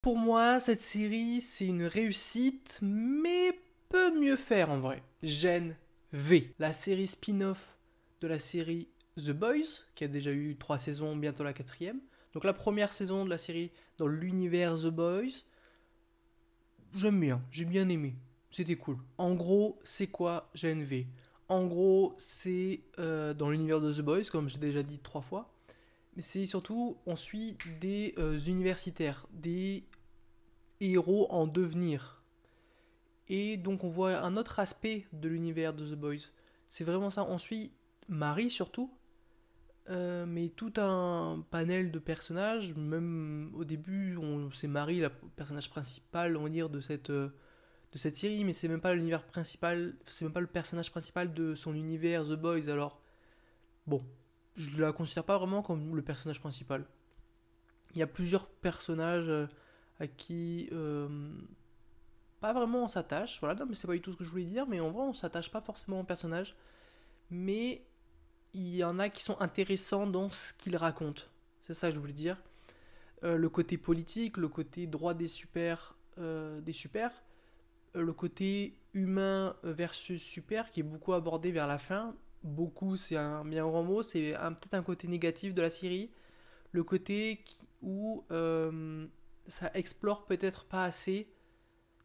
Pour moi, cette série, c'est une réussite, mais peut mieux faire en vrai. Gen V, la série spin-off de la série The Boys, qui a déjà eu 3 saisons, bientôt la quatrième. Donc la première saison de la série dans l'univers The Boys, j'aime bien, j'ai bien aimé, c'était cool. En gros, c'est quoi Gen V? En gros, c'est dans l'univers de The Boys, comme j'ai déjà dit 3 fois, mais c'est surtout, on suit des universitaires, des héros en devenir. Et donc on voit un autre aspect de l'univers de The Boys. C'est vraiment ça, on suit Marie surtout, mais tout un panel de personnages, même au début, c'est Marie, le personnage principal, on va dire, de cette série, mais c'est même pas l'univers principal, c'est même pas le personnage principal de son univers The Boys, alors bon, je la considère pas vraiment comme le personnage principal. Il y a plusieurs personnages à qui pas vraiment on s'attache, voilà, non, mais c'est pas du tout ce que je voulais dire, mais en vrai on s'attache pas forcément au personnage, mais il y en a qui sont intéressants dans ce qu'ils racontent. C'est ça que je voulais dire. Le côté politique, le côté droit des super, le côté humain versus super qui est beaucoup abordé vers la fin. Beaucoup, c'est un bien grand mot, c'est peut-être un côté négatif de la série. Le côté où ça explore peut-être pas assez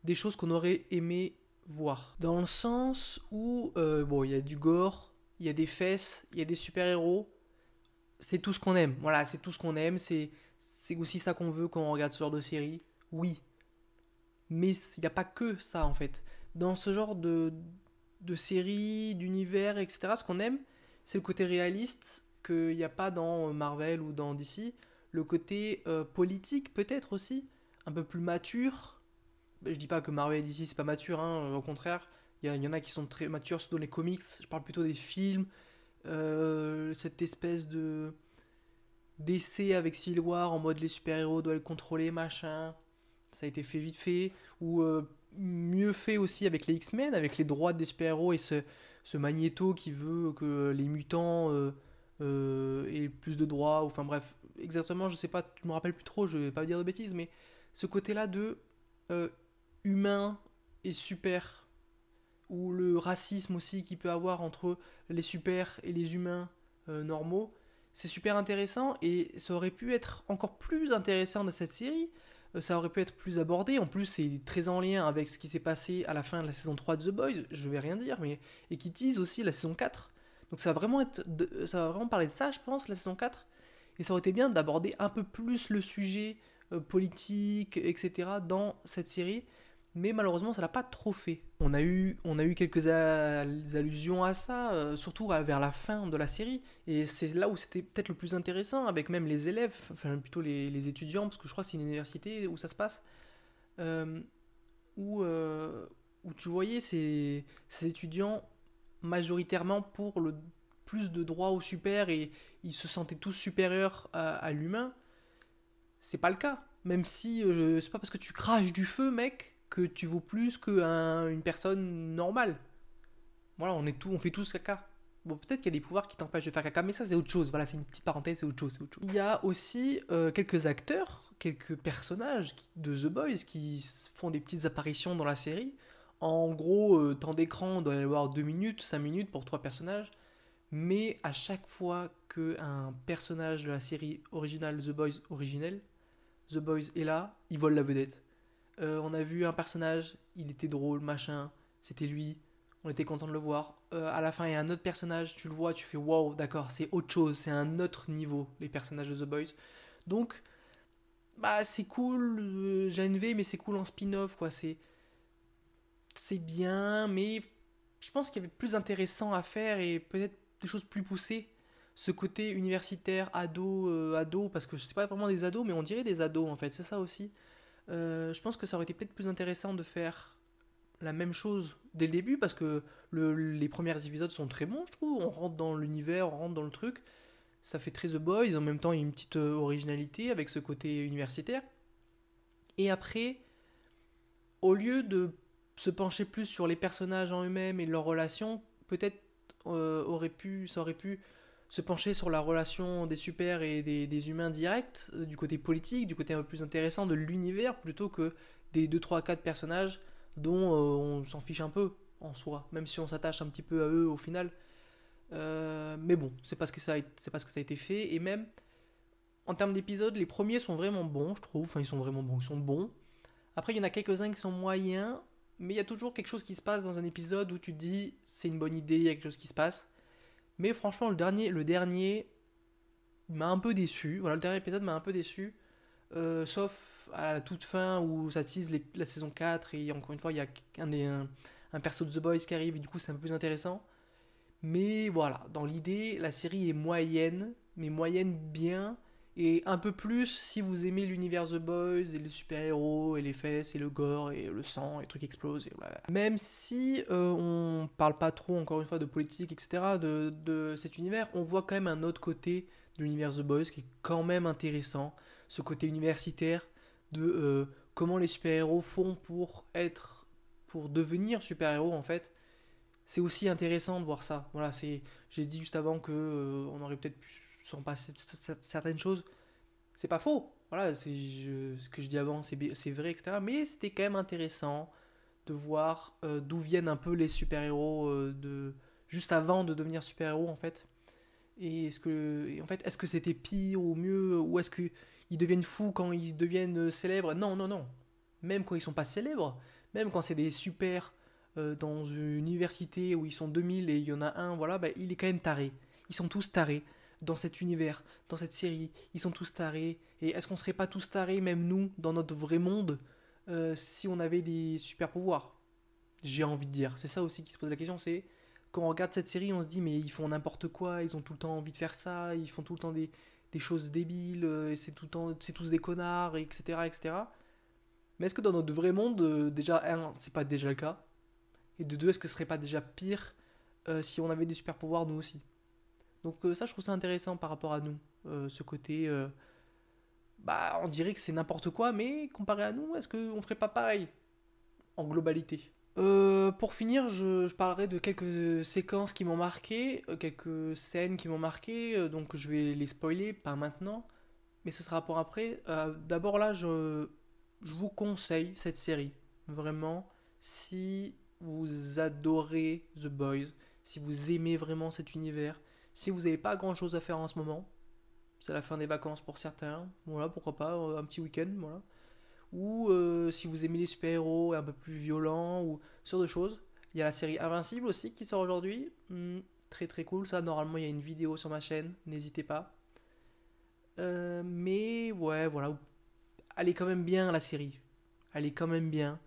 des choses qu'on aurait aimé voir. Dans le sens où, bon, il y a du gore, il y a des fesses, il y a des super-héros. C'est tout ce qu'on aime. Voilà, c'est tout ce qu'on aime. C'est aussi ça qu'on veut quand on regarde ce genre de série. Oui. Mais il n'y a pas que ça, en fait. Dans ce genre de série, d'univers, etc., ce qu'on aime, c'est le côté réaliste qu'il n'y a pas dans Marvel ou dans DC. Le côté politique, peut-être aussi. Un peu plus mature, je dis pas que Marvel et DC c'est pas mature, hein, au contraire, il y en a qui sont très matures, surtout dans les comics. Je parle plutôt des films, cette espèce de d'essai avec Civil War en mode les super-héros doivent le contrôler, machin. Ça a été fait vite fait, ou mieux fait aussi avec les X-Men, avec les droits des super-héros et ce Magneto qui veut que les mutants aient plus de droits, enfin bref, exactement, je sais pas, je me rappelle plus trop, je vais pas dire de bêtises, mais ce côté-là de euh, humain et super, ou le racisme aussi qu'il peut avoir entre les super et les humains normaux, c'est super intéressant et ça aurait pu être encore plus intéressant dans cette série. Ça aurait pu être plus abordé. En plus, c'est très en lien avec ce qui s'est passé à la fin de la saison 3 de The Boys, je vais rien dire, mais et qui tease aussi la saison 4. Donc ça va vraiment parler de ça, je pense, la saison 4. Et ça aurait été bien d'aborder un peu plus le sujet politique, etc. dans cette série, mais malheureusement ça l'a pas trop fait. On a eu quelques allusions à ça, surtout vers la fin de la série, et c'est là où c'était peut-être le plus intéressant, avec même les élèves, enfin plutôt les étudiants, parce que je crois que c'est une université où ça se passe, euh, où, où tu voyais ces étudiants majoritairement pour le plus de droits aux super, et ils se sentaient tous supérieurs à l'humain. C'est pas le cas. Même si c'est pas parce que tu craches du feu, mec, que tu vaux plus qu'une personne normale. Voilà, on fait tous caca. Bon, peut-être qu'il y a des pouvoirs qui t'empêchent de faire caca, mais ça c'est autre chose. Voilà, c'est une petite parenthèse, c'est autre chose. Il y a aussi quelques acteurs, quelques personnages de The Boys qui font des petites apparitions dans la série. En gros, temps d'écran doit y avoir 2 minutes, 5 minutes pour 3 personnages. Mais à chaque fois qu'un personnage de la série originale The Boys originelle, The Boys est là, il vole la vedette. On a vu un personnage, il était drôle, machin, c'était lui, on était content de le voir. À la fin, il y a un autre personnage, tu le vois, tu fais wow, d'accord, c'est autre chose, c'est un autre niveau, les personnages de The Boys. Donc, bah, c'est cool, GNV, mais c'est cool en spin-off, quoi. C'est bien, mais je pense qu'il y avait plus intéressant à faire et peut-être des choses plus poussées. Ce côté universitaire, ado, parce que je sais pas vraiment des ados, mais on dirait des ados en fait, c'est ça aussi. Je pense que ça aurait été peut-être plus intéressant de faire la même chose dès le début parce que les premiers épisodes sont très bons, je trouve. On rentre dans l'univers, on rentre dans le truc. Ça fait très The Boys, en même temps il y a une petite originalité avec ce côté universitaire. Et après, au lieu de se pencher plus sur les personnages en eux-mêmes et leurs relations, peut-être ça aurait pu se pencher sur la relation des super et des humains directs, du côté politique, du côté un peu plus intéressant de l'univers, plutôt que des 2, 3, 4 personnages dont on s'en fiche un peu en soi, même si on s'attache un petit peu à eux au final. Mais bon, c'est parce que c'est parce que ça a été fait, et même en termes d'épisodes, les premiers sont vraiment bons, je trouve. Enfin, ils sont vraiment bons, ils sont bons. Après, il y en a quelques-uns qui sont moyens, mais il y a toujours quelque chose qui se passe dans un épisode où tu te dis c'est une bonne idée, il y a quelque chose qui se passe. Mais franchement, le dernier m'a un peu déçu. Voilà, le dernier épisode m'a un peu déçu. Sauf à la toute fin où ça tease la saison 4 et encore une fois, il y a un perso de The Boys qui arrive et du coup, c'est un peu plus intéressant. Mais voilà, dans l'idée, la série est moyenne, mais moyenne bien. Et un peu plus si vous aimez l'univers The Boys et les super-héros et les fesses et le gore et le sang et les trucs explosent. Et voilà. Même si on parle pas trop, encore une fois, de politique, etc., de cet univers, on voit quand même un autre côté de l'univers The Boys qui est quand même intéressant. Ce côté universitaire de comment les super-héros font pour devenir super-héros en fait. C'est aussi intéressant de voir ça. Voilà, j'ai dit juste avant que on aurait peut-être pu s'en passer certaines choses. C'est pas faux. Voilà, ce que je dis avant, c'est vrai, etc. Mais c'était quand même intéressant de voir d'où viennent un peu les super-héros juste avant de devenir super-héros en fait. En fait, est-ce que c'était pire ou mieux, ou est-ce qu'ils deviennent fous quand ils deviennent célèbres? Non, non, non. Même quand ils sont pas célèbres, même quand c'est des super dans une université où ils sont 2000 et il y en a un, voilà, bah, il est quand même taré. Ils sont tous tarés dans cet univers, dans cette série. Ils sont tous tarés. Et est-ce qu'on serait pas tous tarés, même nous, dans notre vrai monde, si on avait des super pouvoirs? J'ai envie de dire. C'est ça aussi qui se pose la question, c'est quand on regarde cette série, on se dit mais ils font n'importe quoi, ils ont tout le temps envie de faire ça, ils font tout le temps des choses débiles, et c'est tout le temps, c'est tous des connards, etc., etc. Mais est-ce que dans notre vrai monde, déjà, un, c'est pas déjà le cas, et de deux, est-ce que ce serait pas déjà pire si on avait des super pouvoirs nous aussi? Donc ça, je trouve ça intéressant par rapport à nous, ce côté, bah, on dirait que c'est n'importe quoi, mais comparé à nous, est-ce qu'on ferait pas pareil en globalité? Pour finir, je parlerai de quelques séquences qui m'ont marqué, quelques scènes qui m'ont marqué, donc je vais les spoiler, pas maintenant, mais ce sera pour après. D'abord là, je vous conseille cette série, vraiment, si vous adorez The Boys, si vous aimez vraiment cet univers, si vous n'avez pas grand-chose à faire en ce moment, c'est la fin des vacances pour certains, voilà, pourquoi pas, un petit week-end, voilà, ou si vous aimez les super-héros un peu plus violents ou ce genre de choses. Il y a la série Invincible aussi qui sort aujourd'hui. Très très cool ça. Normalement, il y a une vidéo sur ma chaîne, n'hésitez pas. Mais ouais, voilà. Elle est quand même bien la série. Elle est quand même bien.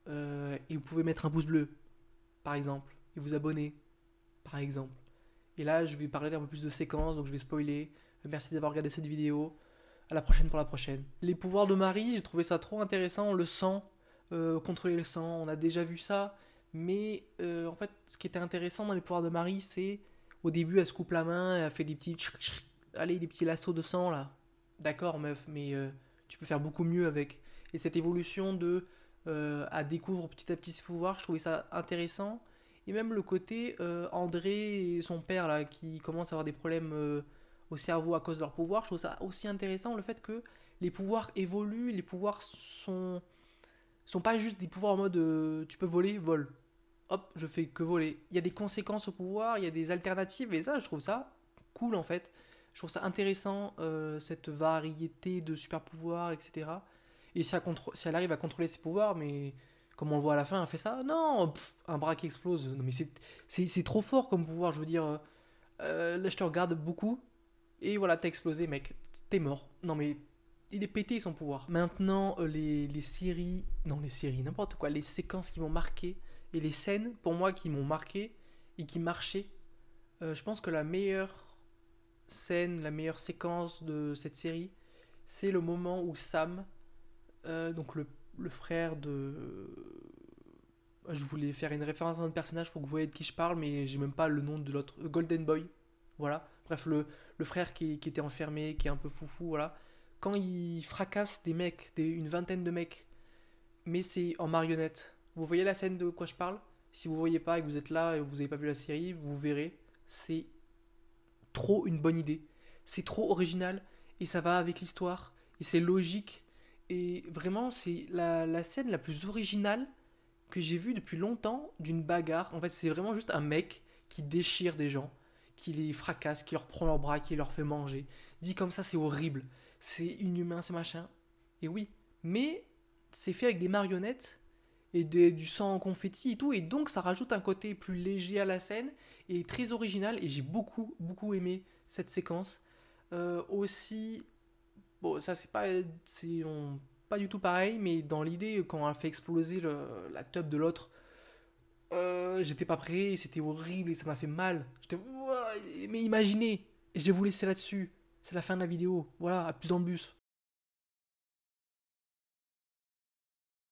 Et vous pouvez mettre un pouce bleu, par exemple, et vous abonner, par exemple. Et là, je vais parler d'un peu plus de séquences, donc je vais spoiler. Merci d'avoir regardé cette vidéo. À la prochaine pour la prochaine. Les pouvoirs de Marie, j'ai trouvé ça trop intéressant. Le sang, contrôler le sang, on a déjà vu ça. Mais en fait, ce qui était intéressant dans les pouvoirs de Marie, c'est au début, elle se coupe la main, elle fait des petits, allez, des petits lassos de sang là. D'accord, meuf, mais tu peux faire beaucoup mieux avec. Et cette évolution elle découvre petit à petit ses pouvoirs, je trouvais ça intéressant. Et même le côté André et son père là, qui commencent à avoir des problèmes au cerveau à cause de leur pouvoir, je trouve ça aussi intéressant le fait que les pouvoirs évoluent, les pouvoirs sont pas juste des pouvoirs en mode tu peux voler, vole. Hop, je fais que voler. Il y a des conséquences au pouvoir, il y a des alternatives et ça, je trouve ça cool en fait. Je trouve ça intéressant cette variété de super pouvoirs, etc. Et si elle arrive à contrôler ses pouvoirs, mais comme on le voit à la fin, elle fait ça. Non, un bras qui explose. Non mais c'est trop fort comme pouvoir, je veux dire. Là, je te regarde beaucoup. Et voilà, t'as explosé, mec. T'es mort. Non, mais il est pété son pouvoir. Maintenant, les séries. Non, les séries, n'importe quoi. Les séquences qui m'ont marqué. Et les scènes, pour moi, qui m'ont marqué et qui marchaient. Je pense que la meilleure scène, la meilleure séquence de cette série, c'est le moment où Sam, donc le frère de. Je voulais faire une référence à un personnage pour que vous voyez de qui je parle, mais j'ai même pas le nom de l'autre. Golden Boy. Voilà. Bref, le frère qui était enfermé, qui est un peu foufou, voilà. Quand il fracasse des mecs, une vingtaine de mecs, mais c'est en marionnette. Vous voyez la scène de quoi je parle? Si vous voyez pas et que vous êtes là et que vous n'avez pas vu la série, vous verrez. C'est trop une bonne idée. C'est trop original et ça va avec l'histoire et c'est logique. Et vraiment, c'est la scène la plus originale que j'ai vue depuis longtemps d'une bagarre. En fait, c'est vraiment juste un mec qui déchire des gens, qui les fracasse, qui leur prend leurs bras, qui leur fait manger. Dit comme ça, c'est horrible. C'est inhumain, c'est machin. Et oui, mais c'est fait avec des marionnettes et du sang en confetti et tout, et donc ça rajoute un côté plus léger à la scène et très original, et j'ai beaucoup, beaucoup aimé cette séquence. Aussi, bon, ça pas du tout pareil, mais dans l'idée, quand elle fait exploser la tub de l'autre, j'étais pas prêt, c'était horrible et ça m'a fait mal. J'étais, ouah, mais imaginez, et je vais vous laisser là-dessus. C'est la fin de la vidéo. Voilà, à plus dans le bus.